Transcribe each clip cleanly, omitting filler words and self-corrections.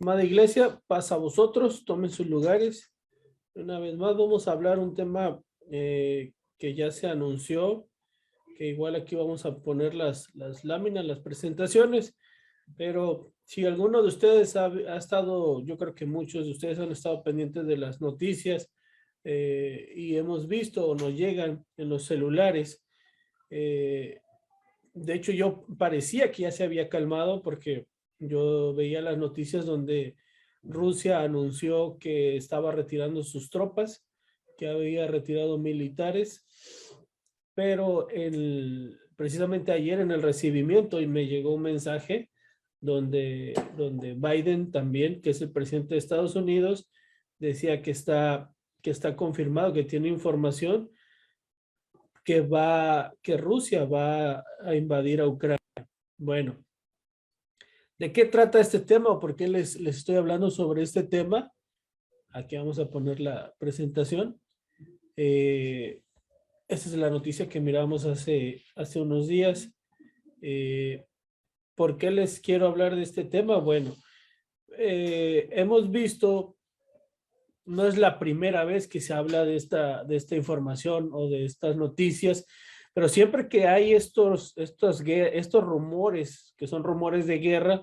Amada iglesia, pasa a vosotros, tomen sus lugares. Una vez más vamos a hablar un tema que ya se anunció, que igual aquí vamos a poner las láminas, las presentaciones, pero si alguno de ustedes ha estado, yo creo que muchos de ustedes han estado pendientes de las noticias y hemos visto o nos llegan en los celulares. eh, de hecho, yo parecía que ya se había calmado porque yo veía las noticias donde Rusia anunció que estaba retirando sus tropas, que había retirado militares, pero precisamente ayer en el recibimiento y me llegó un mensaje donde Biden también, que es el presidente de Estados Unidos, decía que está confirmado, que tiene información que Rusia va a invadir a Ucrania. Bueno, ¿de qué trata este tema o por qué les estoy hablando sobre este tema? Aquí vamos a poner la presentación. Eh, Esta es la noticia que miramos hace unos días. Eh, ¿Por qué les quiero hablar de este tema? Bueno, hemos visto, no es la primera vez que se habla de esta información o de estas noticias, pero siempre que hay estos rumores, que son rumores de guerra,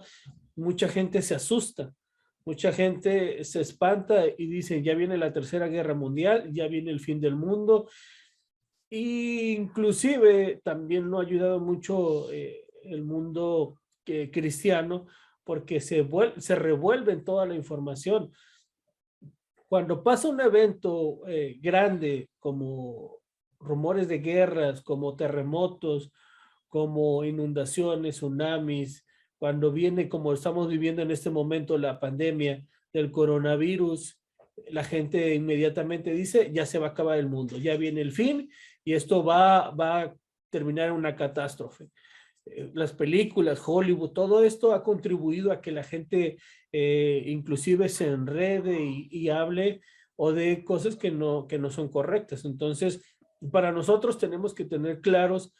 mucha gente se asusta, mucha gente se espanta y dice, ya viene la Tercera Guerra Mundial, ya viene el fin del mundo. Y inclusive también no ha ayudado mucho el mundo cristiano porque se revuelve toda la información. Cuando pasa un evento grande como rumores de guerras, como terremotos, como inundaciones, tsunamis, cuando viene como estamos viviendo en este momento la pandemia del coronavirus, la gente inmediatamente dice, ya se va a acabar el mundo, ya viene el fin y esto va a terminar en una catástrofe. Las películas, Hollywood, todo esto ha contribuido a que la gente inclusive se enrede y hable o de cosas que no son correctas. Entonces, para nosotros tenemos que tener claros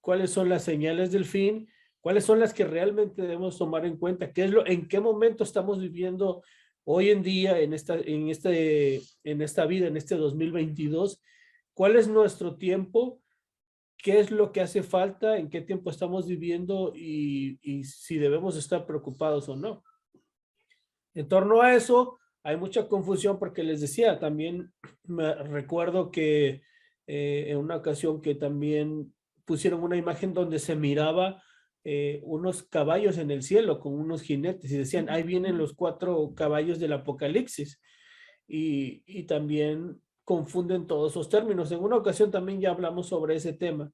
cuáles son las señales del fin, cuáles son las que realmente debemos tomar en cuenta, en qué momento estamos viviendo hoy en día en esta vida, en este 2022, cuál es nuestro tiempo, qué es lo que hace falta, en qué tiempo estamos viviendo y si debemos estar preocupados o no. En torno a eso, hay mucha confusión porque les decía, también me recuerdo que en una ocasión que también pusieron una imagen donde se miraba unos caballos en el cielo con unos jinetes y decían, ahí vienen los 4 caballos del Apocalipsis. Y también confunden todos esos términos. En una ocasión también ya hablamos sobre ese tema.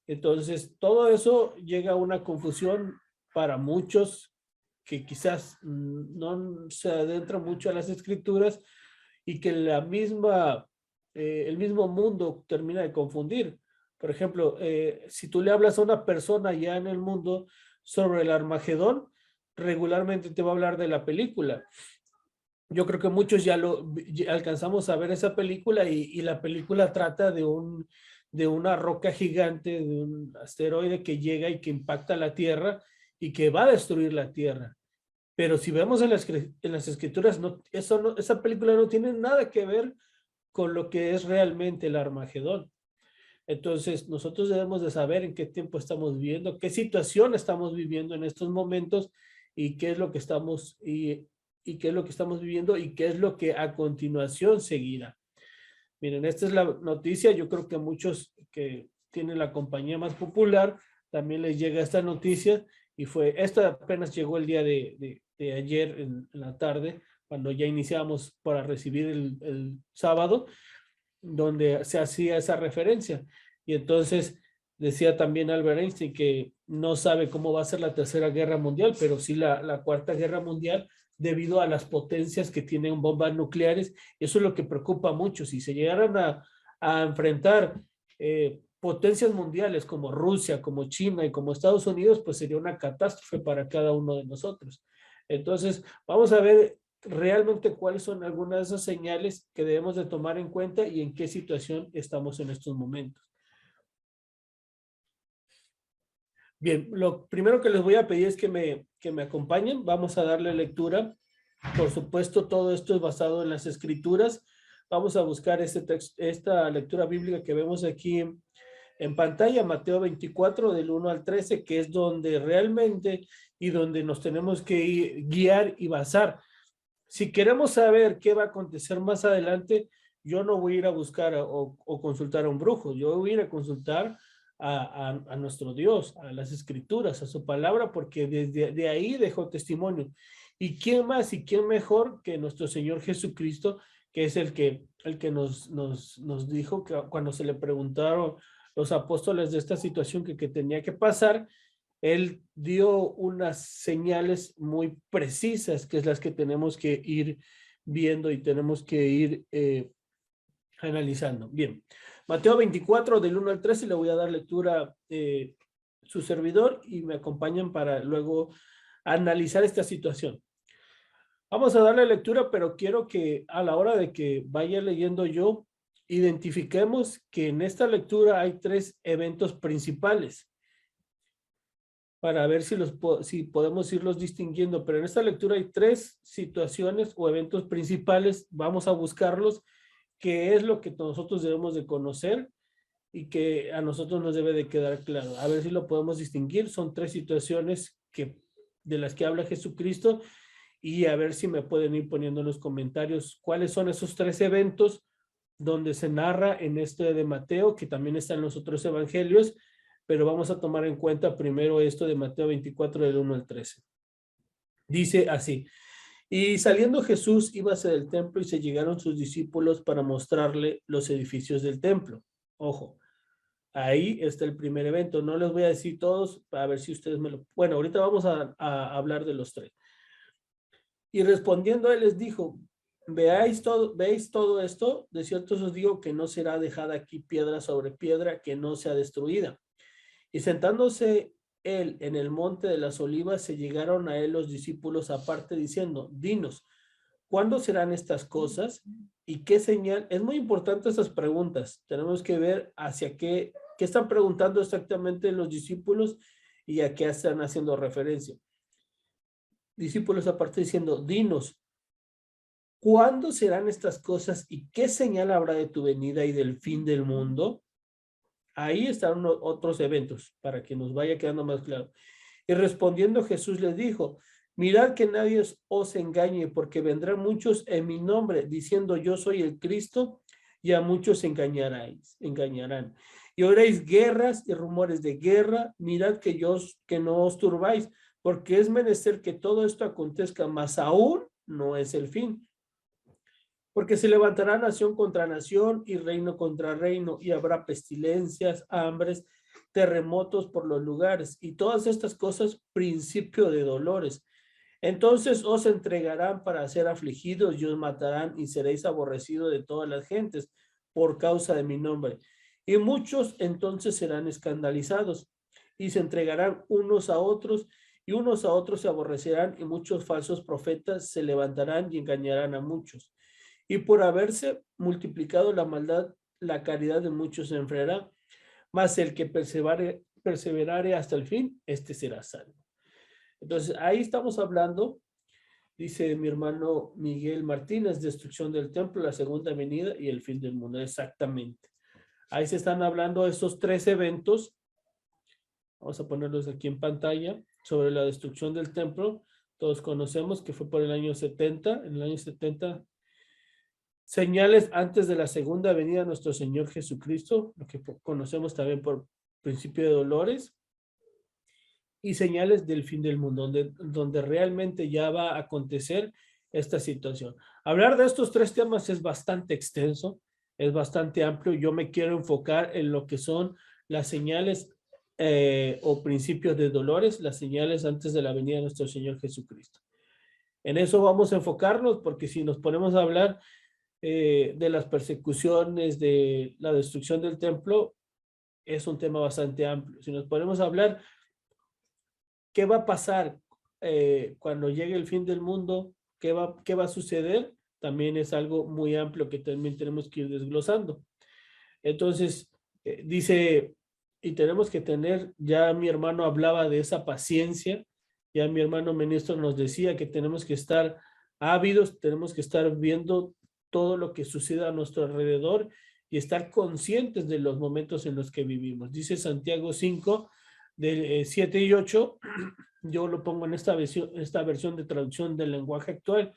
Entonces, todo eso llega a una confusión para muchos que quizás no se adentran mucho a las escrituras y que el mismo mundo termina de confundir. Por ejemplo, si tú le hablas a una persona ya en el mundo sobre el Armagedón, regularmente te va a hablar de la película. Yo creo que muchos ya alcanzamos a ver esa película y la película trata de una roca gigante, de un asteroide que llega y que impacta la Tierra y que va a destruir la Tierra. Pero si vemos en las escrituras, esa película no tiene nada que ver con lo que es realmente el Armagedón. Entonces, nosotros debemos de saber en qué tiempo estamos viviendo, qué situación estamos viviendo en estos momentos y qué es lo que y qué es lo que estamos viviendo y qué es lo que a continuación seguirá. Miren, esta es la noticia. Yo creo que muchos que tienen la compañía más popular también les llega esta noticia y esta apenas llegó el día de ayer en la tarde, cuando ya iniciamos para recibir el sábado, donde se hacía esa referencia. Y entonces decía también Albert Einstein que no sabe cómo va a ser la Tercera Guerra Mundial, pero sí la Cuarta Guerra Mundial, debido a las potencias que tienen bombas nucleares. Eso es lo que preocupa mucho. Si se llegaran a enfrentar potencias mundiales como Rusia, como China y como Estados Unidos, pues sería una catástrofe para cada uno de nosotros. Entonces, vamos a ver realmente cuáles son algunas de esas señales que debemos de tomar en cuenta y en qué situación estamos en estos momentos. Bien, lo primero que les voy a pedir es que me acompañen. Vamos a darle lectura. Por supuesto, todo esto es basado en las escrituras. Vamos a buscar este texto, esta lectura bíblica que vemos aquí en pantalla, Mateo 24, del 1 al 13, que es donde realmente y donde nos tenemos que guiar y basar. Si queremos saber qué va a acontecer más adelante, yo no voy a ir a buscar o consultar a un brujo, yo voy a ir a consultar a nuestro Dios, a las escrituras, a su palabra, porque desde de ahí dejó testimonio. ¿Y quién más y quién mejor que nuestro Señor Jesucristo, que es el que nos dijo que cuando se le preguntaron los apóstoles de esta situación que tenía que pasar, él dio unas señales muy precisas, que es las que tenemos que ir viendo y tenemos que ir analizando. Bien, Mateo 24, del 1 al 13, le voy a dar lectura su servidor y me acompañan para luego analizar esta situación. Vamos a darle lectura, pero quiero que a la hora de que vaya leyendo yo, identifiquemos que en esta lectura hay tres eventos principales para ver si podemos irlos distinguiendo, pero en esta lectura hay tres situaciones o eventos principales, vamos a buscarlos, que es lo que nosotros debemos de conocer y que a nosotros nos debe de quedar claro. A ver si lo podemos distinguir, son tres situaciones de las que habla Jesucristo y a ver si me pueden ir poniendo en los comentarios cuáles son esos tres eventos donde se narra en este de Mateo, que también está en los otros evangelios, pero vamos a tomar en cuenta primero esto de Mateo 24 del 1 al 13. Dice así: y saliendo Jesús íbase del templo y se llegaron sus discípulos para mostrarle los edificios del templo. Ojo, ahí está el primer evento. No les voy a decir todos, para ver si ustedes me lo... Bueno, ahorita vamos a hablar de los tres. Y respondiendo él les dijo: ¿veis todo esto? De cierto os digo que no será dejada aquí piedra sobre piedra que no sea destruida. Y sentándose él en el monte de las olivas, se llegaron a él los discípulos aparte diciendo: dinos, ¿cuándo serán estas cosas? ¿Y qué señal? Es muy importante estas preguntas. Tenemos que ver hacia qué están preguntando exactamente los discípulos y a qué están haciendo referencia. Discípulos aparte diciendo: dinos, ¿cuándo serán estas cosas y qué señal habrá de tu venida y del fin del mundo? Ahí están otros eventos para que nos vaya quedando más claro. Y respondiendo Jesús les dijo: mirad que nadie os engañe, porque vendrán muchos en mi nombre diciendo yo soy el Cristo, y a muchos engañarán. Y oiréis guerras y rumores de guerra. Mirad que no os turbáis, porque es menester que todo esto acontezca, mas aún no es el fin. Porque se levantará nación contra nación y reino contra reino, y habrá pestilencias, hambres, terremotos por los lugares, y todas estas cosas principio de dolores. Entonces os entregarán para ser afligidos y os matarán, y seréis aborrecidos de todas las gentes por causa de mi nombre. Y muchos entonces serán escandalizados y se entregarán unos a otros, y unos a otros se aborrecerán, y muchos falsos profetas se levantarán y engañarán a muchos. Y por haberse multiplicado la maldad, la caridad de muchos se enfriará, mas el que perseverare hasta el fin, este será salvo. Entonces, ahí estamos hablando, dice mi hermano Miguel Martínez, destrucción del templo, la segunda venida y el fin del mundo. Exactamente. Ahí se están hablando de estos tres eventos. Vamos a ponerlos aquí en pantalla, sobre la destrucción del templo. Todos conocemos que fue por el año 70, en el año 70, señales antes de la segunda venida de nuestro Señor Jesucristo, lo que conocemos también por principio de dolores, y señales del fin del mundo, donde realmente ya va a acontecer esta situación. Hablar de estos tres temas es bastante extenso, es bastante amplio. Yo me quiero enfocar en lo que son las señales o principios de dolores, las señales antes de la venida de nuestro Señor Jesucristo. En eso vamos a enfocarnos, porque si nos ponemos a hablar de las persecuciones, de la destrucción del templo, es un tema bastante amplio. Si nos ponemos a hablar qué va a pasar cuando llegue el fin del mundo, qué va a suceder, también es algo muy amplio que también tenemos que ir desglosando. Entonces, dice y tenemos que tener, ya mi hermano hablaba de esa paciencia, ya mi hermano ministro nos decía que tenemos que estar ávidos, tenemos que estar viendo todo lo que sucede a nuestro alrededor y estar conscientes de los momentos en los que vivimos. Dice Santiago 5, del 7 y 8, yo lo pongo en esta versión de traducción del lenguaje actual,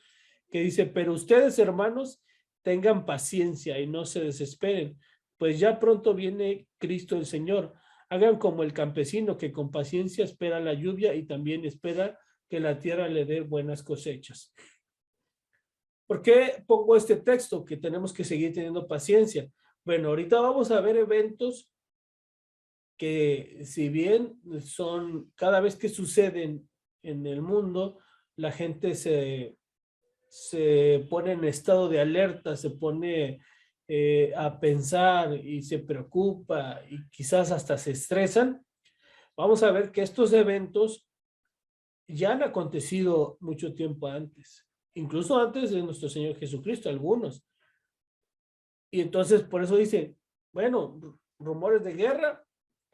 que dice, pero ustedes, hermanos, tengan paciencia y no se desesperen, pues ya pronto viene Cristo el Señor. Hagan como el campesino que con paciencia espera la lluvia y también espera que la tierra le dé buenas cosechas. ¿Por qué pongo este texto? Que tenemos que seguir teniendo paciencia. Bueno, ahorita vamos a ver eventos que, si bien son cada vez que suceden en el mundo, la gente se pone en estado de alerta, se pone a pensar y se preocupa y quizás hasta se estresan. Vamos a ver que estos eventos ya han acontecido mucho tiempo antes, incluso antes de nuestro Señor Jesucristo, algunos. Y entonces por eso dice, bueno, rumores de guerra,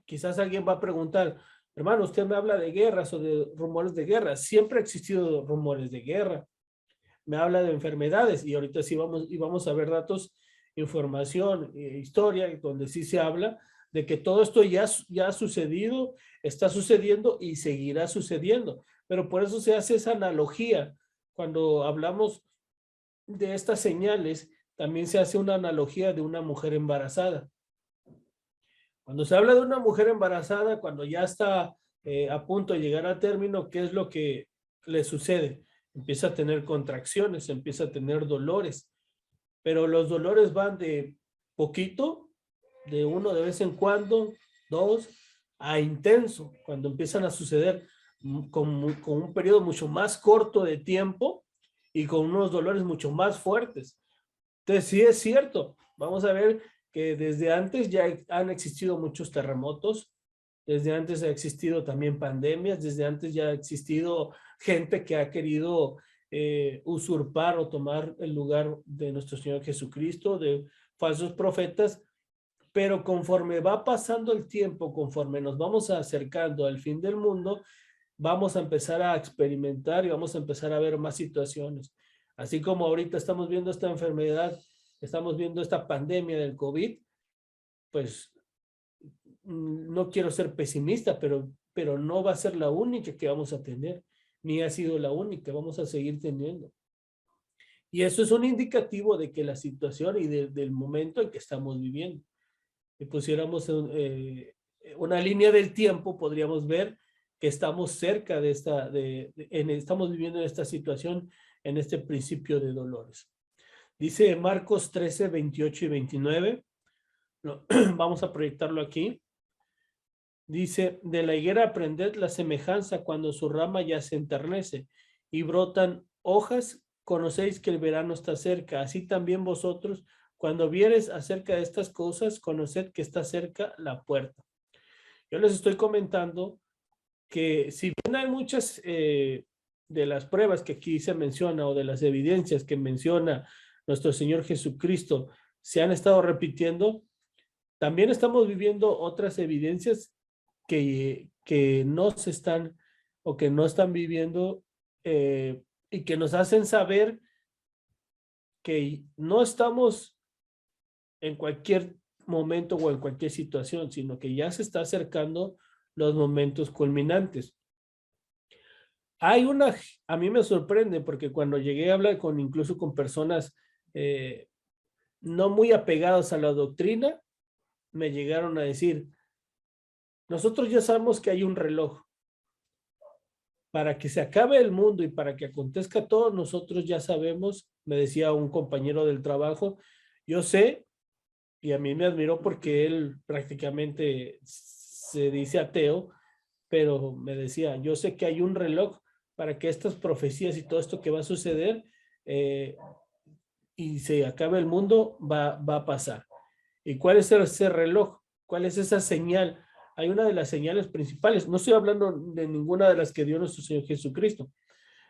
quizás alguien va a preguntar, hermano, usted me habla de guerras o de rumores de guerra. Siempre ha existido rumores de guerra. Me habla de enfermedades y ahorita sí vamos a ver datos, información, historia, donde sí se habla de que todo esto ya ha sucedido, está sucediendo y seguirá sucediendo. Pero por eso se hace esa analogía. Cuando hablamos de estas señales, también se hace una analogía de una mujer embarazada. Cuando se habla de una mujer embarazada, cuando ya está a punto de llegar a término, ¿qué es lo que le sucede? Empieza a tener contracciones, empieza a tener dolores, pero los dolores van de poquito, de uno de vez en cuando, dos, a intenso, cuando empiezan a suceder con un periodo mucho más corto de tiempo y con unos dolores mucho más fuertes. Entonces sí es cierto, vamos a ver que desde antes ya han existido muchos terremotos, desde antes ha existido también pandemias, desde antes ya ha existido gente que ha querido usurpar o tomar el lugar de nuestro Señor Jesucristo, de falsos profetas, pero conforme va pasando el tiempo, conforme nos vamos acercando al fin del mundo, vamos a empezar a experimentar y vamos a empezar a ver más situaciones. Así como ahorita estamos viendo esta enfermedad, estamos viendo esta pandemia del COVID, pues no quiero ser pesimista, pero no va a ser la única que vamos a tener, ni ha sido la única, vamos a seguir teniendo. Y eso es un indicativo de que la situación y del momento en que estamos viviendo. Si pusiéramos una línea del tiempo, podríamos ver que estamos cerca de estamos viviendo en esta situación, en este principio de dolores. Dice Marcos 13, 28 y 29. No, vamos a proyectarlo aquí. Dice, de la higuera aprended la semejanza cuando su rama ya se enternece y brotan hojas, conocéis que el verano está cerca. Así también vosotros, cuando vieres acerca de estas cosas, conoced que está cerca la puerta. Yo les estoy comentando que si bien hay muchas de las pruebas que aquí se menciona o de las evidencias que menciona nuestro Señor Jesucristo se han estado repitiendo, también estamos viviendo otras evidencias que no se están o que no están viviendo y que nos hacen saber que no estamos en cualquier momento o en cualquier situación, sino que ya se está acercando los momentos culminantes. A mí me sorprende porque cuando llegué a hablar incluso con personas no muy apegadas a la doctrina, me llegaron a decir, nosotros ya sabemos que hay un reloj. Para que se acabe el mundo y para que acontezca todo, nosotros ya sabemos, me decía un compañero del trabajo, yo sé, y a mí me admiró porque él prácticamente se dice ateo, pero me decía, yo sé que hay un reloj para que estas profecías y todo esto que va a suceder y se acabe el mundo, va a pasar. ¿Y cuál es ese reloj? ¿Cuál es esa señal? Hay una de las señales principales. No estoy hablando de ninguna de las que dio nuestro Señor Jesucristo,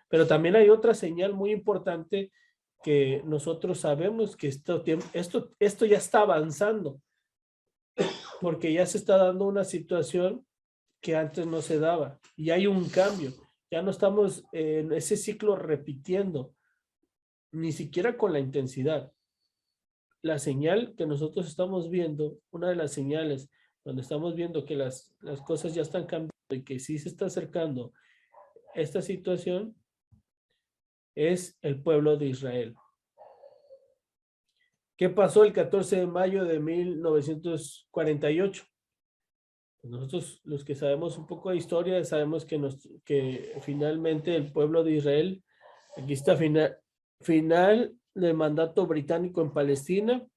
pero también hay otra señal muy importante que nosotros sabemos que esto ya está avanzando. porque ya se está dando una situación que antes no se daba y hay un cambio. Ya no estamos en ese ciclo repitiendo, ni siquiera con la intensidad. La señal que nosotros estamos viendo, una de las señales donde estamos viendo que las cosas ya están cambiando y que sí se está acercando esta situación, es el pueblo de Israel. ¿Qué pasó el 14 de mayo de 1948? Pues nosotros, los que sabemos un poco de historia, sabemos que finalmente el pueblo de Israel, aquí está final del mandato británico en Palestina,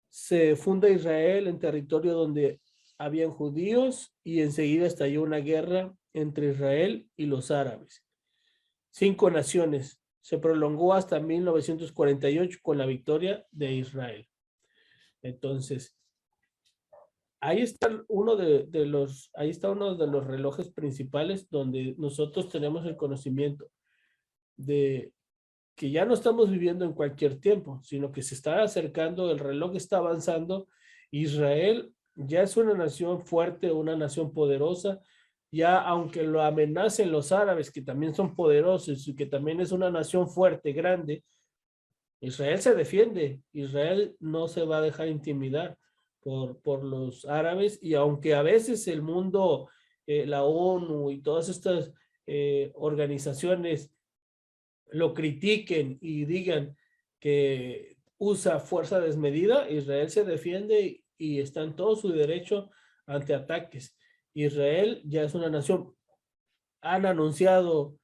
se funda Israel en territorio donde habían judíos y enseguida estalló una guerra entre Israel y los árabes. 5 naciones. Se prolongó hasta 1948 con la victoria de Israel. Entonces, ahí está uno de los relojes principales donde nosotros tenemos el conocimiento de que ya no estamos viviendo en cualquier tiempo, sino que se está acercando, el reloj está avanzando. Israel ya es una nación fuerte, una nación poderosa, ya aunque lo amenacen los árabes, que también son poderosos y que también es una nación fuerte, grande, Israel se defiende, Israel no se va a dejar intimidar por los árabes, y aunque a veces el mundo, la ONU y todas estas organizaciones lo critiquen y digan que usa fuerza desmedida, Israel se defiende y está en todo su derecho ante ataques. Israel ya es una nación. Han anunciado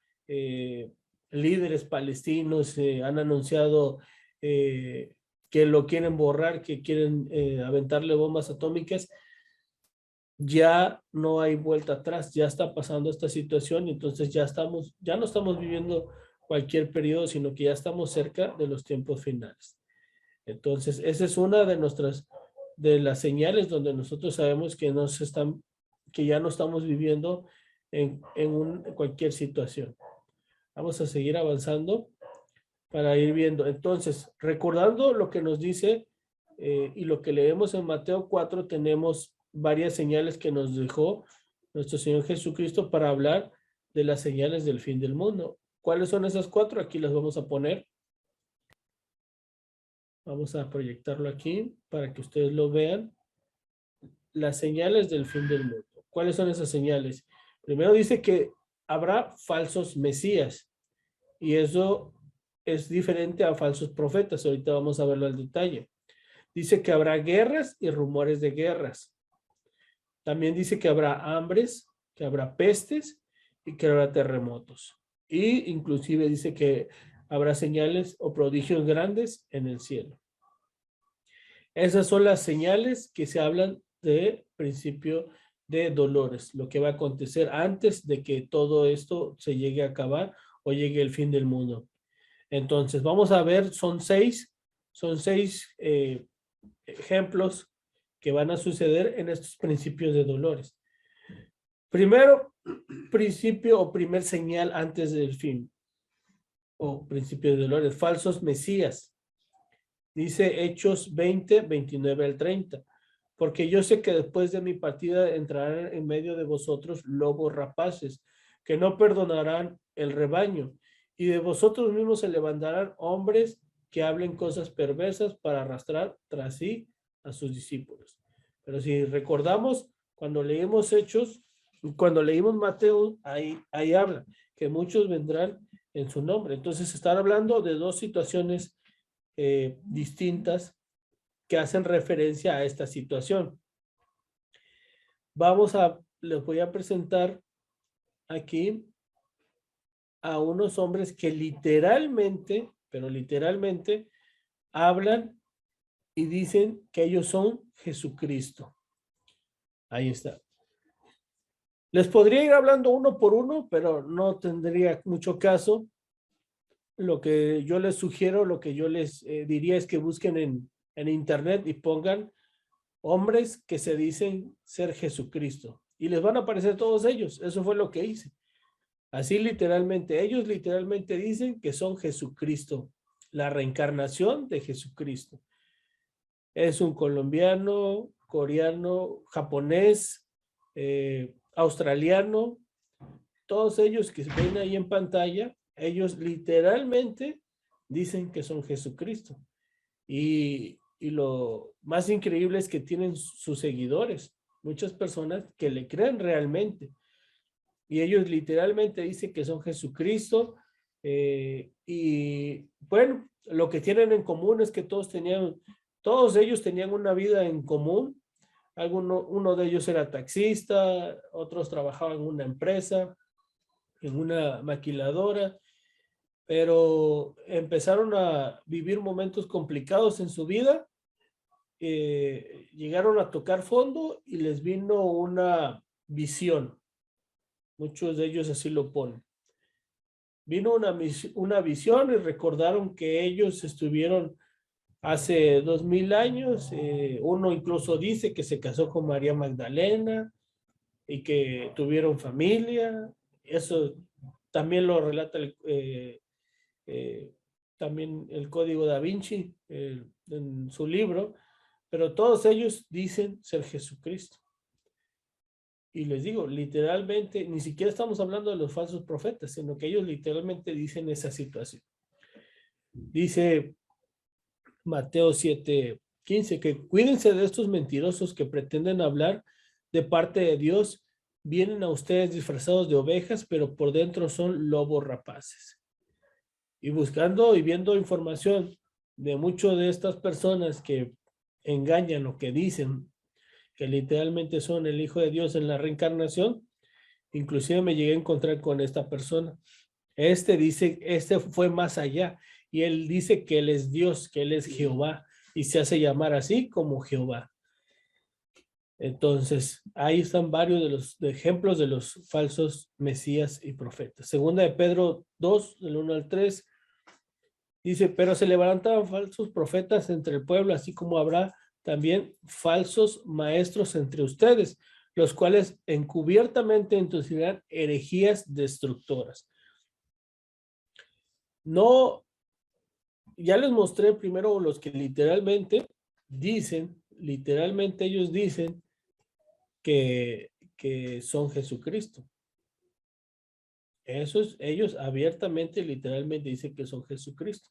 líderes palestinos, han anunciado que lo quieren borrar, que quieren aventarle bombas atómicas. Ya no hay vuelta atrás, ya está pasando esta situación y entonces ya no estamos viviendo cualquier periodo, sino que ya estamos cerca de los tiempos finales. Entonces, esa es una de las señales donde nosotros sabemos que que ya no estamos viviendo en cualquier situación. Vamos a seguir avanzando para ir viendo. Entonces, recordando lo que nos dice y lo que leemos en Mateo 4, tenemos varias señales que nos dejó nuestro Señor Jesucristo para hablar de las señales del fin del mundo. ¿Cuáles son esas 4? Aquí las vamos a poner. Vamos a proyectarlo aquí para que ustedes lo vean. Las señales del fin del mundo. ¿Cuáles son esas señales? Primero dice que habrá falsos mesías y eso es diferente a falsos profetas. Ahorita vamos a verlo al detalle. Dice que habrá guerras y rumores de guerras. También dice que habrá hambres, que habrá pestes y que habrá terremotos. Y inclusive dice que habrá señales o prodigios grandes en el cielo. Esas son las señales que se hablan de principio de dolores, lo que va a acontecer antes de que todo esto se llegue a acabar o llegue el fin del mundo. Entonces, vamos a ver, son seis ejemplos que van a suceder en estos principios de dolores. Primero, principio o primer señal antes del fin, o principio de dolores, falsos mesías. Dice Hechos 20, 29 al 30. Porque yo sé que después de mi partida entrarán en medio de vosotros lobos rapaces, que no perdonarán el rebaño, y de vosotros mismos se levantarán hombres que hablen cosas perversas para arrastrar tras sí a sus discípulos. Pero si recordamos, cuando leímos Hechos, cuando leímos Mateo, ahí habla que muchos vendrán en su nombre. Entonces están hablando de dos situaciones distintas que hacen referencia a esta situación. Les voy a presentar aquí a unos hombres que literalmente, pero literalmente, hablan y dicen que ellos son Jesucristo. Ahí está. Les podría ir hablando uno por uno, pero no tendría mucho caso. Lo que yo les sugiero, lo que yo les diría es que busquen en internet y pongan hombres que se dicen ser Jesucristo. Y les van a aparecer todos ellos. Eso fue lo que hice. Así literalmente, ellos literalmente dicen que son Jesucristo, la reencarnación de Jesucristo. Es un colombiano, coreano, japonés, australiano, todos ellos que ven ahí en pantalla, ellos literalmente dicen que son Jesucristo. Y lo más increíble es que tienen sus seguidores, muchas personas que le creen realmente. Y ellos literalmente dicen que son Jesucristo. Y bueno, lo que tienen en común es que todos ellos tenían una vida en común. Uno de ellos era taxista, otros trabajaban en una empresa, en una maquiladora, pero empezaron a vivir momentos complicados en su vida. Llegaron a tocar fondo y les vino una visión. Muchos de ellos así lo ponen. Vino una visión y recordaron que ellos estuvieron hace 2000 años. Uno incluso dice que se casó con María Magdalena y que tuvieron familia. Eso también lo relata también el Código Da Vinci en su libro, pero todos ellos dicen ser Jesucristo. Y les digo, literalmente, ni siquiera estamos hablando de los falsos profetas, sino que ellos literalmente dicen esa situación. Dice Mateo 7:15, que cuídense de estos mentirosos que pretenden hablar de parte de Dios. Vienen a ustedes disfrazados de ovejas, pero por dentro son lobos rapaces. Y buscando y viendo información de muchas de estas personas que engañan o que dicen que literalmente son el Hijo de Dios en la reencarnación, inclusive me llegué a encontrar con esta persona. Este fue más allá, y él dice que él es Dios, que él es Jehová, y se hace llamar así como Jehová. Entonces, ahí están varios de los ejemplos de los falsos mesías y profetas. Segunda de Pedro 2, del 1 al 3, dice, pero se levantaban falsos profetas entre el pueblo, así como habrá también falsos maestros entre ustedes, los cuales encubiertamente introducirán herejías destructoras. No, ya les mostré primero los que literalmente ellos dicen que son Jesucristo. Ellos abiertamente, literalmente dicen que son Jesucristo.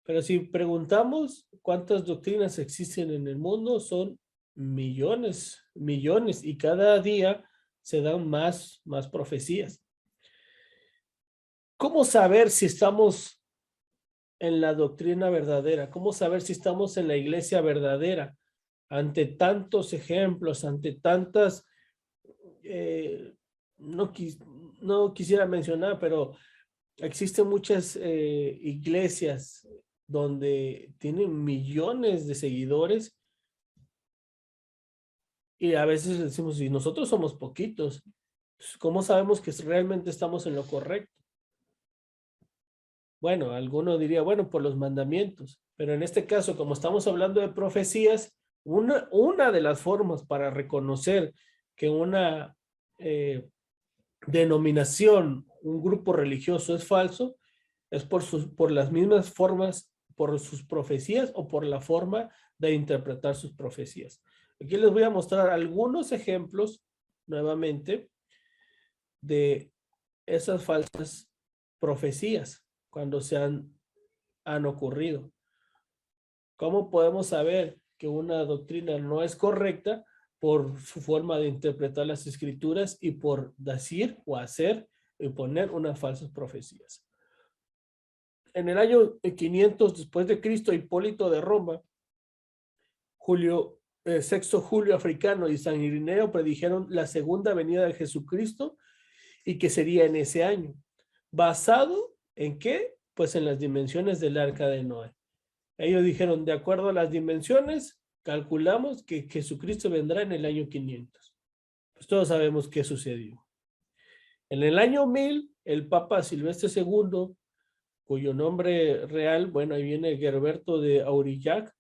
Pero si preguntamos cuántas doctrinas existen en el mundo, son millones, millones, y cada día se dan más profecías. ¿Cómo saber si estamos en la doctrina verdadera? ¿Cómo saber si estamos en la iglesia verdadera? Ante tantos ejemplos, ante tantas, no quisiera mencionar, pero existen muchas iglesias donde tienen millones de seguidores, y a veces decimos, si nosotros somos poquitos, ¿cómo sabemos que realmente estamos en lo correcto? Bueno, alguno diría, bueno, por los mandamientos, pero en este caso, como estamos hablando de profecías, una de las formas para reconocer que una denominación, un grupo religioso es falso, es por las mismas formas, por sus profecías o por la forma de interpretar sus profecías. Aquí les voy a mostrar algunos ejemplos, nuevamente, de esas falsas profecías cuando han ocurrido. ¿Cómo podemos saber que una doctrina no es correcta? Por su forma de interpretar las escrituras y por decir o hacer y poner unas falsas profecías. En el año 500 después de Cristo, Hipólito de Roma, Sexto Julio Africano y San Irineo predijeron la segunda venida de Jesucristo y que sería en ese año. ¿Basado en qué? Pues en las dimensiones del arca de Noé. Ellos dijeron, de acuerdo a las dimensiones, calculamos que Jesucristo vendrá en el año 500. Pues todos sabemos qué sucedió. En el año 1000, el Papa Silvestre II, cuyo nombre real, bueno, ahí viene Gerberto de Aurillac,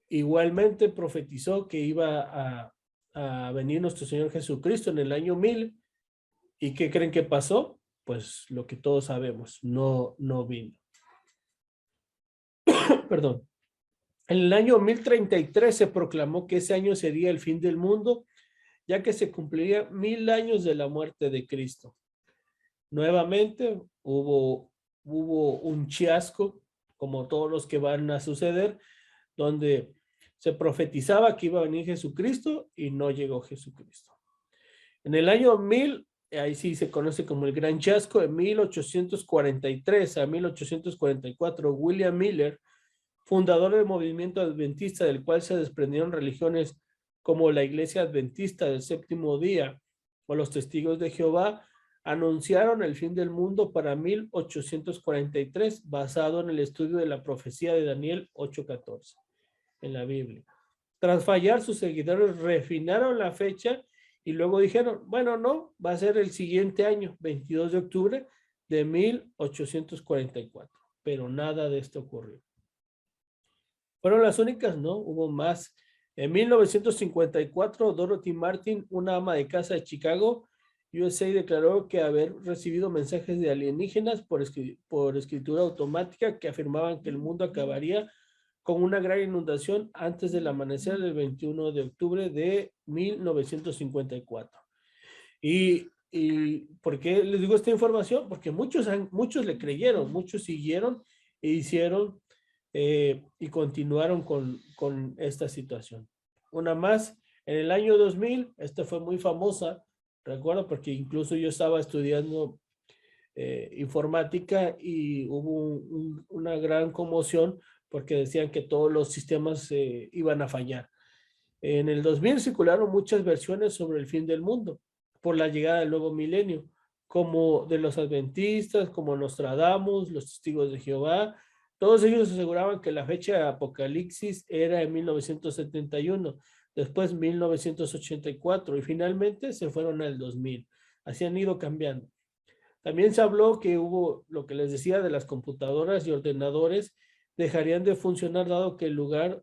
igualmente profetizó que iba a venir nuestro Señor Jesucristo en el año 1000. ¿Y qué creen que pasó? Pues lo que todos sabemos, no vino. Perdón. En el año 1033 se proclamó que ese año sería el fin del mundo, ya que se cumpliría 1000 años de la muerte de Cristo. Nuevamente hubo un fiasco, como todos los que van a suceder, donde se profetizaba que iba a venir Jesucristo y no llegó Jesucristo. En el año 1000, ahí sí se conoce como el Gran Chasco, de 1843 a 1844, William Miller, fundador del movimiento adventista, del cual se desprendieron religiones como la Iglesia Adventista del Séptimo Día o los Testigos de Jehová, anunciaron el fin del mundo para 1843, basado en el estudio de la profecía de Daniel 8:14 en la Biblia. Tras fallar, sus seguidores refinaron la fecha y luego dijeron, bueno, no, va a ser el siguiente año, 22 de octubre de 1844. Pero nada de esto ocurrió. Fueron las únicas, ¿no? Hubo más. En 1954, Dorothy Martin, una ama de casa de Chicago, USA, declaró que haber recibido mensajes de alienígenas por escritura automática que afirmaban que el mundo acabaría con una gran inundación antes del amanecer del 21 de octubre de 1954. ¿Y por qué les digo esta información? Porque muchos le creyeron, muchos siguieron e hicieron y continuaron con esta situación. Una más, en el año 2000, esta fue muy famosa, recuerdo, porque incluso yo estaba estudiando informática y hubo una gran conmoción porque decían que todos los sistemas iban a fallar. En el 2000 circularon muchas versiones sobre el fin del mundo por la llegada del nuevo milenio, como de los adventistas, como Nostradamus, los testigos de Jehová. Todos ellos aseguraban que la fecha de Apocalipsis era en 1971, después 1984 y finalmente se fueron al 2000. Así han ido cambiando. También se habló que hubo, lo que les decía, de las computadoras y ordenadores dejarían de funcionar dado que el lugar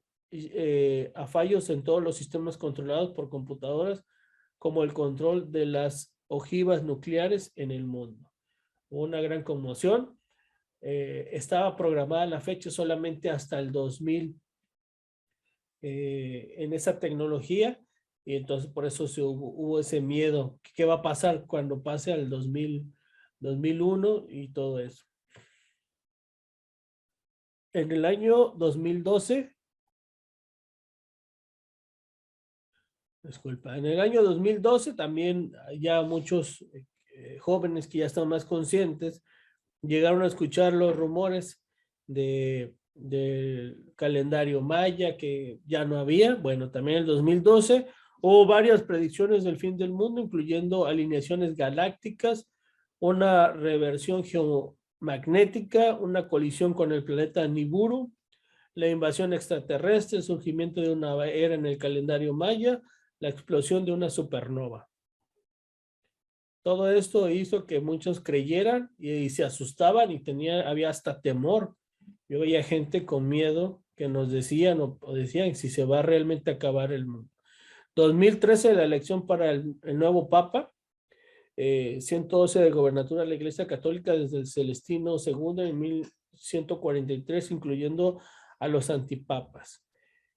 a fallos en todos los sistemas controlados por computadoras, como el control de las ojivas nucleares en el mundo. Hubo una gran conmoción. Estaba programada la fecha solamente hasta el 2000 en esa tecnología y entonces por eso hubo ese miedo. ¿Qué va a pasar cuando pase al 2001 y todo eso? En el año 2012, disculpa, en el año 2012 también ya muchos jóvenes que ya están más conscientes llegaron a escuchar los rumores del calendario maya que ya no había. Bueno, también en el 2012 hubo varias predicciones del fin del mundo, incluyendo alineaciones galácticas, una reversión geomagnética, una colisión con el planeta Nibiru, la invasión extraterrestre, el surgimiento de una era en el calendario maya, la explosión de una supernova. Todo esto hizo que muchos creyeran y se asustaban y había hasta temor. Yo veía gente con miedo que nos decían o decían si se va realmente a acabar el mundo. 2013, la elección para el nuevo Papa, 112 de gobernatura de la Iglesia Católica desde el Celestino II en 1143, incluyendo a los antipapas,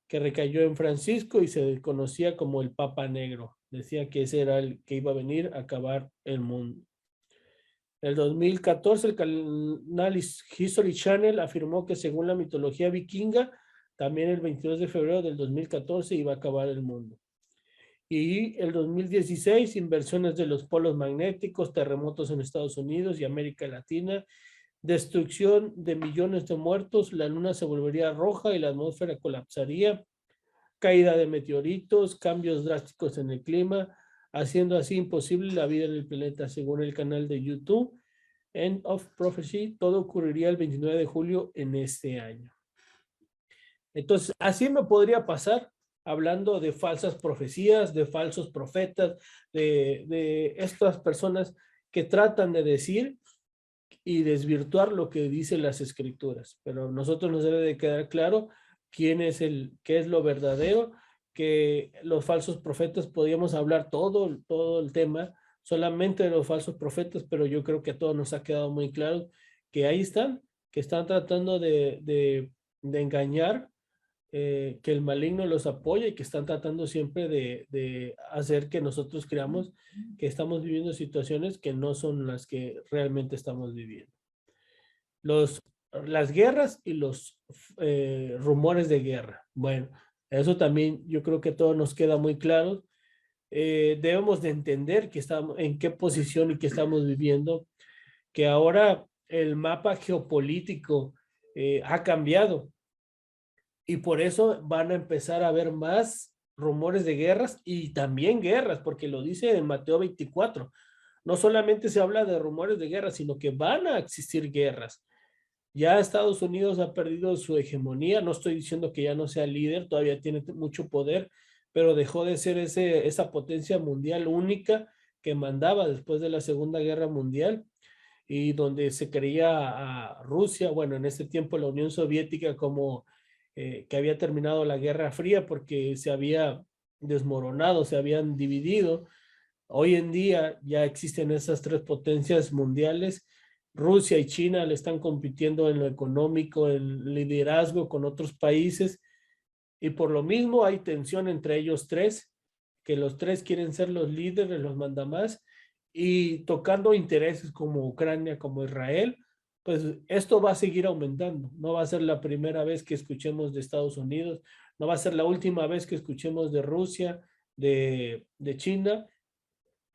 que recayó en Francisco y se conocía como el Papa Negro. Decía que ese era el que iba a venir a acabar el mundo. En el 2014, el canal History Channel afirmó que según la mitología vikinga, también el 22 de febrero del 2014 iba a acabar el mundo. Y el 2016, inversiones de los polos magnéticos, terremotos en Estados Unidos y América Latina, destrucción de millones de muertos, la luna se volvería roja y la atmósfera colapsaría, caída de meteoritos, cambios drásticos en el clima, haciendo así imposible la vida en el planeta. Según el canal de YouTube, End of Prophecy, todo ocurriría el 29 de julio en este año. Entonces, así me podría pasar hablando de falsas profecías, de falsos profetas, de estas personas que tratan de decir y desvirtuar lo que dicen las escrituras. Pero a nosotros nos debe de quedar claro qué es lo verdadero, que los falsos profetas podíamos hablar todo el tema solamente de los falsos profetas, pero yo creo que a todos nos ha quedado muy claro que ahí están, que están tratando de engañar que el maligno los apoya y que están tratando siempre de hacer que nosotros creamos que estamos viviendo situaciones que no son las que realmente estamos viviendo. Las guerras y los rumores de guerra. Bueno, eso también yo creo que todo nos queda muy claro. Debemos de entender que estamos, en qué posición y que estamos viviendo, que ahora el mapa geopolítico ha cambiado y por eso van a empezar a haber más rumores de guerras y también guerras, porque lo dice en Mateo 24. No solamente se habla de rumores de guerra, sino que van a existir guerras. Ya Estados Unidos ha perdido su hegemonía, no estoy diciendo que ya no sea líder, todavía tiene mucho poder, pero dejó de ser esa potencia mundial única que mandaba después de la Segunda Guerra Mundial y donde se creía a Rusia, bueno, en ese tiempo la Unión Soviética como que había terminado la Guerra Fría porque se había desmoronado, se habían dividido. Hoy en día ya existen esas tres potencias mundiales. Rusia y China le están compitiendo en lo económico, en liderazgo con otros países y por lo mismo hay tensión entre ellos tres, que los tres quieren ser los líderes, los mandamás y tocando intereses como Ucrania, como Israel, pues esto va a seguir aumentando. No va a ser la primera vez que escuchemos de Estados Unidos, no va a ser la última vez que escuchemos de Rusia, de China.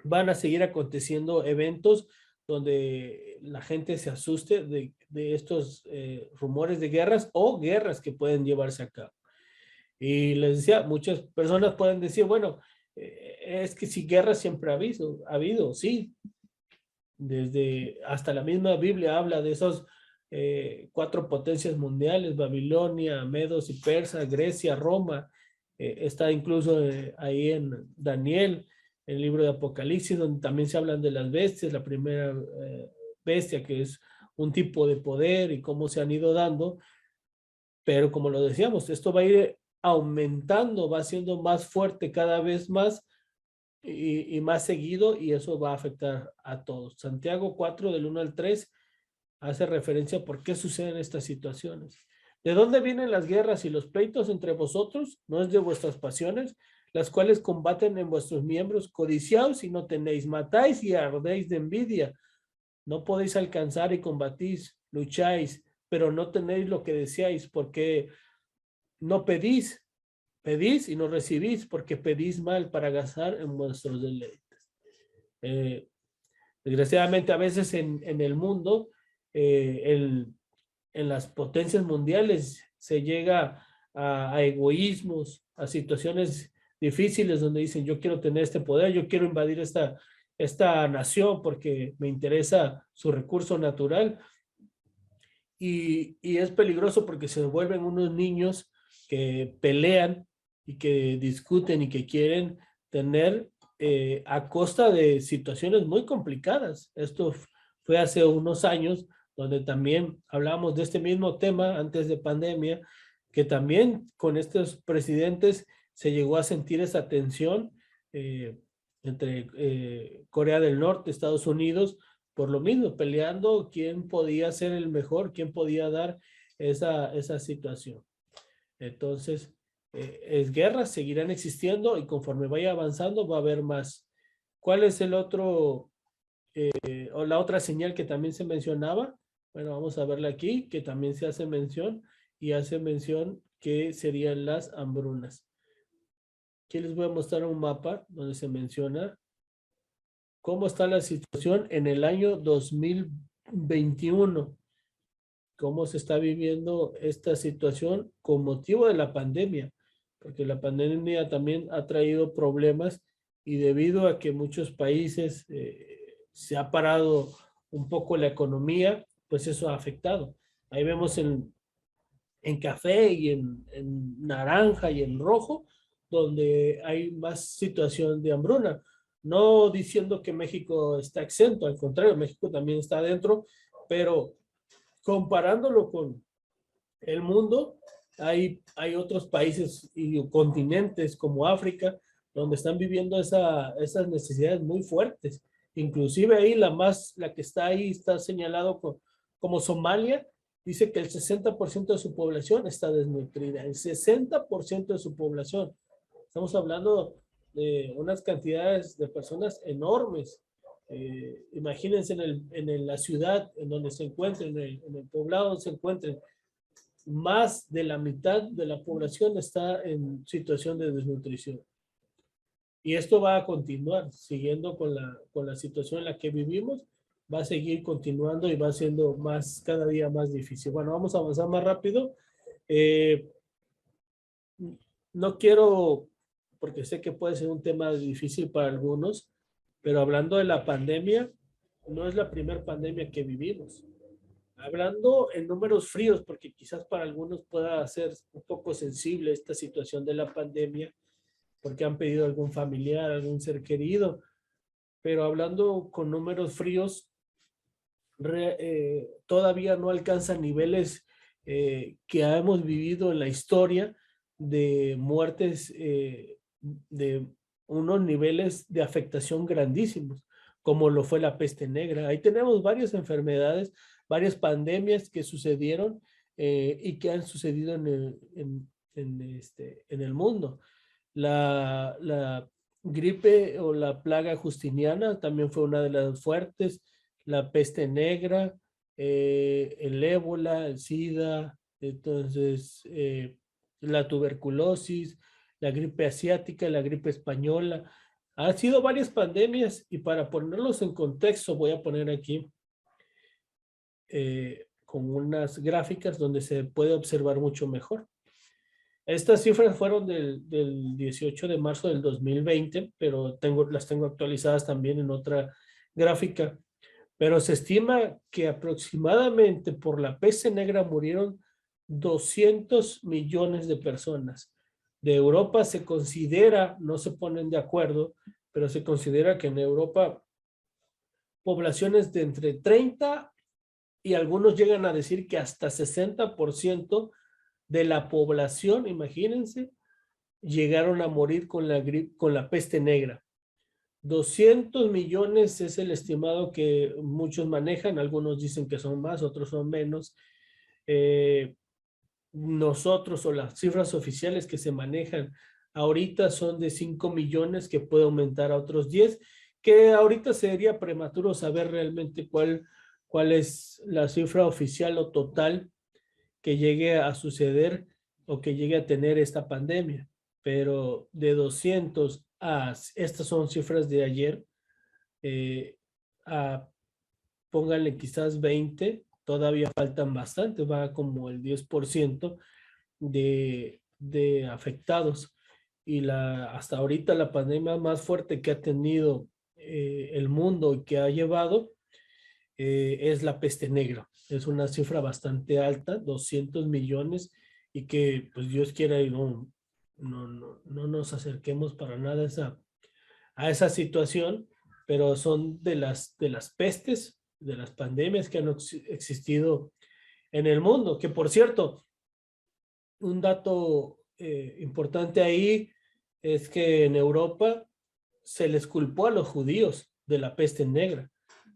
Van a seguir aconteciendo eventos donde la gente se asuste de estos rumores de guerras o guerras que pueden llevarse a cabo. Y les decía, muchas personas pueden decir, bueno, es que si guerra siempre ha habido, sí. Desde hasta la misma Biblia habla de esos cuatro potencias mundiales, Babilonia, Medos y Persa, Grecia, Roma. Está incluso ahí en Daniel, el libro de Apocalipsis, donde también se hablan de las bestias, la primera bestia que es un tipo de poder y cómo se han ido dando. Pero como lo decíamos, esto va a ir aumentando, va siendo más fuerte cada vez más y más seguido y eso va a afectar a todos. Santiago 4 del 1 al 3 hace referencia a por qué suceden estas situaciones. ¿De dónde vienen las guerras y los pleitos entre vosotros? ¿No es de vuestras pasiones, las cuales combaten en vuestros miembros? Codiciaos y no tenéis, matáis y ardéis de envidia. No podéis alcanzar y combatís, lucháis, pero no tenéis lo que deseáis, porque no pedís, pedís y no recibís, porque pedís mal para gastar en vuestros deleites. Desgraciadamente, a veces en el mundo, en las potencias mundiales, se llega a egoísmos, a situaciones difíciles donde dicen, yo quiero tener este poder, yo quiero invadir esta nación porque me interesa su recurso natural. Y es peligroso porque se vuelven unos niños que pelean y que discuten y que quieren tener a costa de situaciones muy complicadas. Esto fue hace unos años donde también hablamos de este mismo tema antes de pandemia, que también con estos presidentes se llegó a sentir esa tensión entre Corea del Norte, Estados Unidos, por lo mismo, peleando quién podía ser el mejor, quién podía dar esa situación. Entonces, es guerras, seguirán existiendo y conforme vaya avanzando va a haber más. ¿Cuál es el otro, o la otra señal que también se mencionaba? Bueno, vamos a verla aquí, que también se hace mención y hace mención que serían las hambrunas. Aquí les voy a mostrar un mapa donde se menciona cómo está la situación en el año 2021, cómo se está viviendo esta situación con motivo de la pandemia, porque la pandemia también ha traído problemas y debido a que muchos países se ha parado un poco la economía, pues eso ha afectado. Ahí vemos en café y en naranja y en rojo, donde hay más situación de hambruna. No diciendo que México está exento, al contrario, México también está adentro, pero comparándolo con el mundo, hay otros países y continentes como África, donde están viviendo esas necesidades muy fuertes. Inclusive ahí la que está ahí está señalado como Somalia, dice que el 60% de su población está desnutrida, el 60% de su población. Estamos hablando de unas cantidades de personas enormes. Imagínense la ciudad en donde se encuentren, en el poblado donde se encuentren, más de la mitad de la población está en situación de desnutrición. Y esto va a continuar, siguiendo con la situación en la que vivimos, va a seguir continuando y va siendo cada día más difícil. Bueno, vamos a avanzar más rápido. No quiero, porque sé que puede ser un tema difícil para algunos, pero hablando de la pandemia, no es la primera pandemia que vivimos. Hablando en números fríos, porque quizás para algunos pueda ser un poco sensible esta situación de la pandemia, porque han pedido algún familiar, algún ser querido, pero hablando con números fríos, todavía no alcanza niveles que hemos vivido en la historia de muertes, de unos niveles de afectación grandísimos, como lo fue la peste negra. Ahí tenemos varias enfermedades, varias pandemias que sucedieron y que han sucedido en el mundo. La gripe o la plaga justiniana también fue una de las fuertes, la peste negra, el ébola, el SIDA, entonces la tuberculosis, la gripe asiática, la gripe española. Han sido varias pandemias y para ponerlos en contexto voy a poner aquí con unas gráficas donde se puede observar mucho mejor. Estas cifras fueron del 18 de marzo del 2020, pero las tengo actualizadas también en otra gráfica. Pero se estima que aproximadamente por la peste negra murieron 200 millones de personas. De Europa se considera, no se ponen de acuerdo, pero se considera que en Europa poblaciones de entre 30 y algunos llegan a decir que hasta 60% de la población, imagínense, llegaron a morir con la peste negra. 200 millones es el estimado que muchos manejan, algunos dicen que son más, otros son menos. Nosotros o las cifras oficiales que se manejan ahorita son de 5 millones, que puede aumentar a otros 10, que ahorita sería prematuro saber realmente cuál es la cifra oficial o total que llegue a suceder o que llegue a tener esta pandemia. Pero de 200 estas son cifras de ayer, a pónganle quizás 20, todavía faltan bastante, va como el 10% de afectados. Y hasta ahorita la pandemia más fuerte que ha tenido el mundo y que ha llevado es la peste negra. Es una cifra bastante alta, 200 millones, y que pues Dios quiera y no nos acerquemos para nada a esa situación, pero son de las pestes, de las pandemias que han existido en el mundo, que por cierto, un dato importante ahí es que en Europa se les culpó a los judíos de la peste negra.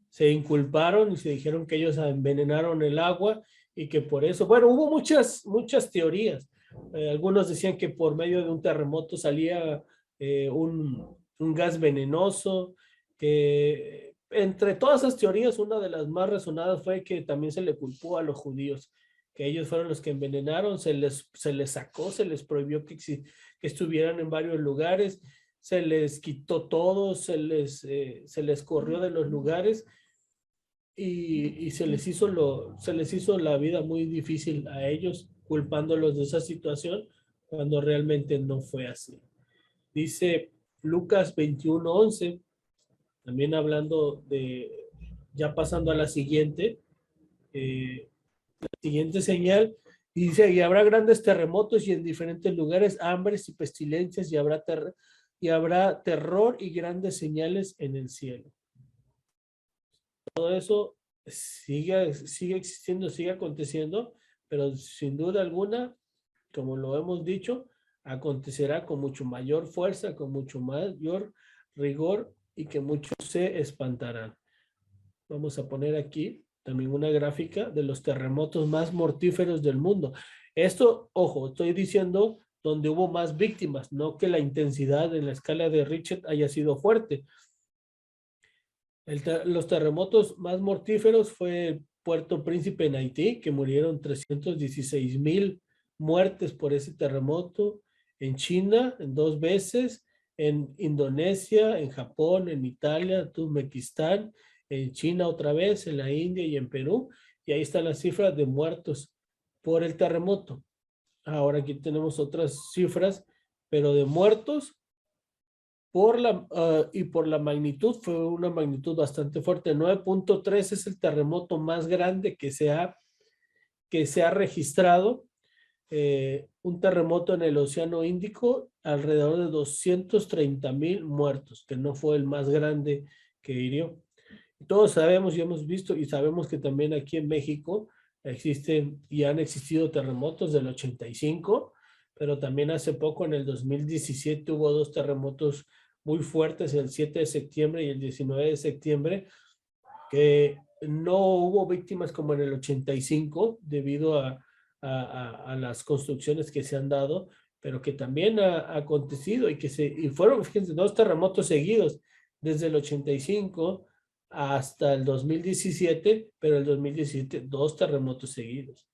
Se inculparon y se dijeron que ellos envenenaron el agua y que por eso, bueno, hubo muchas teorías. Algunos decían que por medio de un terremoto salía un gas venenoso, que entre todas esas teorías, una de las más resonadas fue que también se le culpó a los judíos, que ellos fueron los que envenenaron, se les sacó, se les prohibió que estuvieran en varios lugares, se les quitó todo, se les corrió de los lugares y se les hizo la vida muy difícil a ellos, culpándolos de esa situación, cuando realmente no fue así. Dice Lucas 21:11, también hablando ya pasando a la siguiente señal, y dice, y habrá grandes terremotos y en diferentes lugares hambres y pestilencias, y habrá terror y grandes señales en el cielo. Todo eso sigue existiendo, sigue aconteciendo, pero sin duda alguna, como lo hemos dicho, acontecerá con mucho mayor fuerza, con mucho mayor rigor, y que muchos se espantarán. Vamos a poner aquí también una gráfica de los terremotos más mortíferos del mundo. Esto, ojo, estoy diciendo donde hubo más víctimas, no que la intensidad en la escala de Richter haya sido fuerte. Los terremotos más mortíferos fue Puerto Príncipe en Haití, que murieron 316,000 muertes por ese terremoto. En China, en 2 veces. En Indonesia, en Japón, en Italia, Turkmenistán, en China otra vez, en la India y en Perú. Y ahí están las cifras de muertos por el terremoto. Ahora aquí tenemos otras cifras, pero de muertos y por la magnitud, fue una magnitud bastante fuerte. 9.3 es el terremoto más grande que se ha registrado. Un terremoto en el Océano Índico, alrededor de 230,000 muertos, que no fue el más grande que hirió. Todos sabemos y hemos visto y sabemos que también aquí en México existen y han existido terremotos del 85, pero también hace poco en el 2017 hubo 2 terremotos muy fuertes, el 7 de septiembre y el 19 de septiembre, que no hubo víctimas como en el 85 debido a las construcciones que se han dado, pero que también ha acontecido y fueron, fíjense, 2 terremotos seguidos desde el 85 hasta el 2017, pero el 2017 2 terremotos seguidos.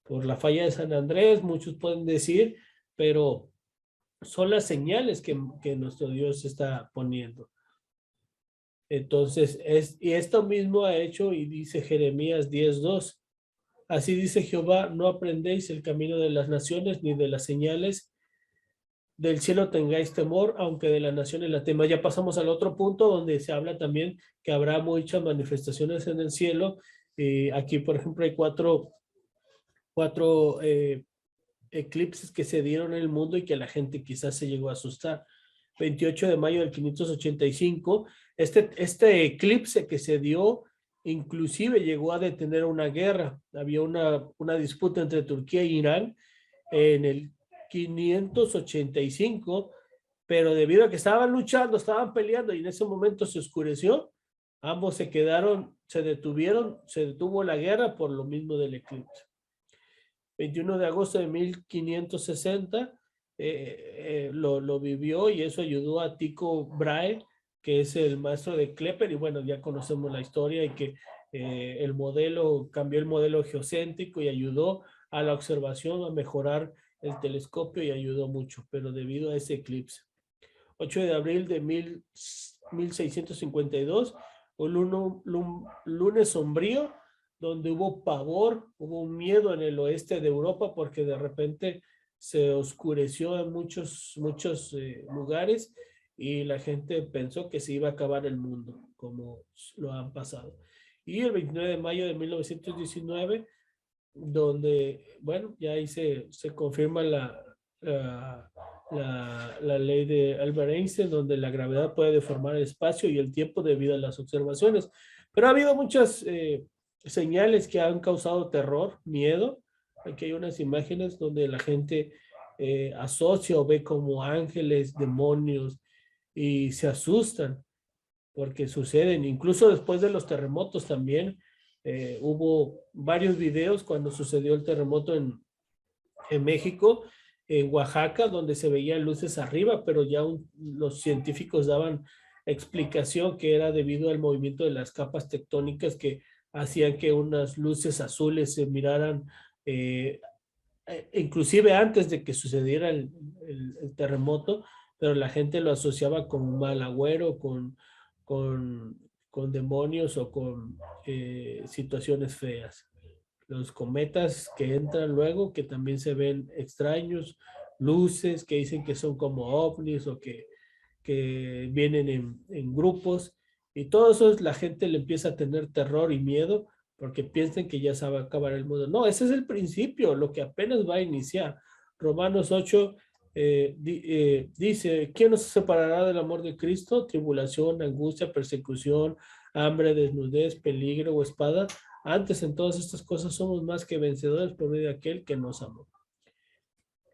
Por la falla de San Andrés, muchos pueden decir, pero son las señales que nuestro Dios está poniendo. Entonces, y esto mismo ha hecho, y dice Jeremías 10:2. Así dice Jehová, no aprendéis el camino de las naciones, ni de las señales del cielo tengáis temor, aunque de las naciones la temas. Ya pasamos al otro punto donde se habla también que habrá muchas manifestaciones en el cielo. Aquí, por ejemplo, hay cuatro eclipses que se dieron en el mundo y que la gente quizás se llegó a asustar. 28 de mayo del 585, este eclipse que se dio inclusive llegó a detener una guerra. Había una disputa entre Turquía e Irán en el 585, pero debido a que estaban luchando, estaban peleando y en ese momento se oscureció, ambos se detuvo la guerra por lo mismo del eclipse. 21 de agosto de 1560 lo vivió y eso ayudó a Tycho Brahe, que es el maestro de Kepler, y bueno, ya conocemos la historia y que cambió el modelo geocéntrico y ayudó a la observación, a mejorar el telescopio y ayudó mucho, pero debido a ese eclipse. 8 de abril de 1652, un lunes sombrío, donde hubo pavor, hubo un miedo en el oeste de Europa porque de repente se oscureció en muchos lugares y la gente pensó que se iba a acabar el mundo, como lo han pasado. Y el 29 de mayo de 1919, donde, bueno, ya ahí se confirma la ley de Albert Einstein, donde la gravedad puede deformar el espacio y el tiempo debido a las observaciones. Pero ha habido muchas señales que han causado terror, miedo. Aquí hay unas imágenes donde la gente asocia o ve como ángeles, demonios y se asustan porque suceden. Incluso después de los terremotos también hubo varios videos cuando sucedió el terremoto en México, en Oaxaca, donde se veían luces arriba, pero ya los científicos daban explicación que era debido al movimiento de las capas tectónicas que hacían que unas luces azules se miraran, inclusive antes de que sucediera el terremoto, pero la gente lo asociaba con un mal agüero, con demonios o con situaciones feas. Los cometas que entran luego, que también se ven extraños, luces que dicen que son como ovnis o que vienen en grupos, y todo eso la gente le empieza a tener terror y miedo porque piensan que ya se va a acabar el mundo. No, ese es el principio, lo que apenas va a iniciar. Romanos 8 dice, ¿quién nos separará del amor de Cristo? Tribulación, angustia, persecución, hambre, desnudez, peligro o espada. Antes en todas estas cosas somos más que vencedores por medio de aquel que nos amó.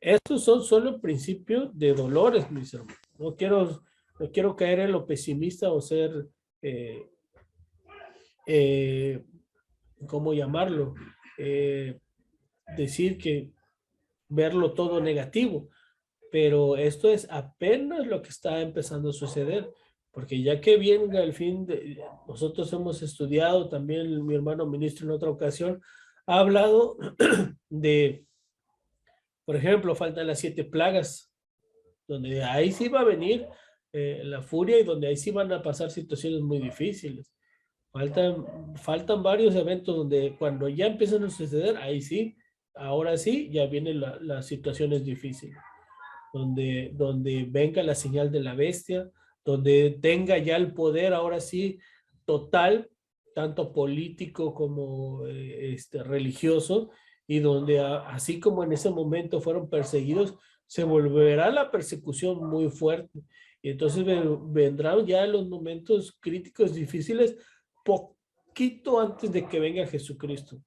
Estos son solo principios de dolores, mis hermanos. No quiero caer en lo pesimista o ser ¿cómo llamarlo? Decir que verlo todo negativo, pero esto es apenas lo que está empezando a suceder, porque ya que venga el fin de, nosotros hemos estudiado, también mi hermano ministro en otra ocasión ha hablado de, por ejemplo, faltan las 7 plagas, donde ahí sí va a venir la furia y donde ahí sí van a pasar situaciones muy difíciles. Faltan varios eventos donde cuando ya empiezan a suceder, ahí sí, ahora sí, ya vienen las situaciones difíciles, donde venga la señal de la bestia, donde tenga ya el poder, ahora sí, total, tanto político como religioso, y donde así como en ese momento fueron perseguidos, se volverá la persecución muy fuerte. Y entonces vendrán ya los momentos críticos difíciles poquito antes de que venga Jesucristo.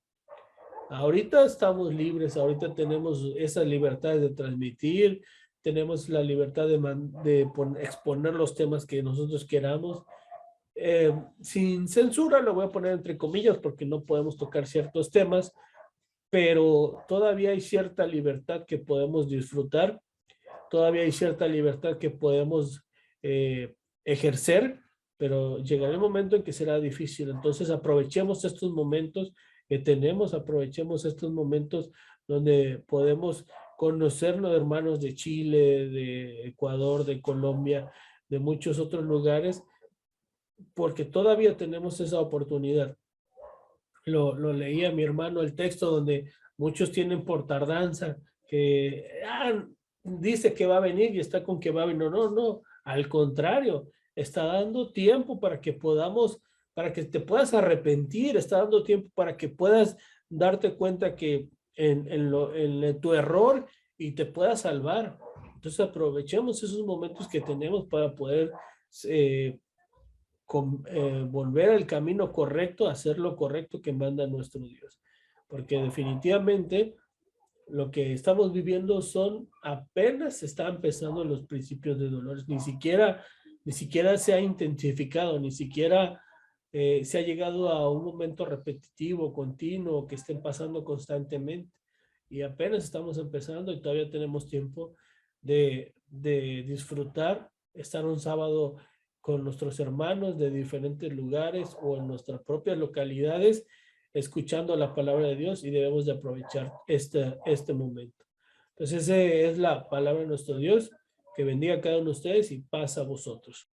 Ahorita estamos libres, ahorita tenemos esas libertades de transmitir, tenemos la libertad de exponer los temas que nosotros queramos, sin censura, lo voy a poner entre comillas porque no podemos tocar ciertos temas, pero todavía hay cierta libertad que podemos disfrutar, todavía hay cierta libertad que podemos ejercer, pero llegará el momento en que será difícil. Entonces aprovechemos estos momentos que tenemos, aprovechemos estos momentos donde podemos conocernos, hermanos de Chile, de Ecuador, de Colombia, de muchos otros lugares, porque todavía tenemos esa oportunidad. Lo leía mi hermano el texto donde muchos tienen por tardanza que dice que va a venir y está con que va a venir. No, no, no, al contrario, está dando tiempo para que podamos, para que te puedas arrepentir, está dando tiempo para que puedas darte cuenta que en tu error y te puedas salvar. Entonces aprovechemos esos momentos que tenemos para poder eh, volver al camino correcto, hacer lo correcto que manda nuestro Dios. Porque definitivamente lo que estamos viviendo apenas se está empezando los principios de dolores, ni siquiera se ha intensificado, ni siquiera se ha llegado a un momento repetitivo, continuo, que estén pasando constantemente. Y apenas estamos empezando y todavía tenemos tiempo de disfrutar, estar un sábado con nuestros hermanos de diferentes lugares o en nuestras propias localidades, escuchando la palabra de Dios, y debemos de aprovechar este momento. Entonces, esa es la palabra de nuestro Dios. Que bendiga a cada uno de ustedes y paz a vosotros.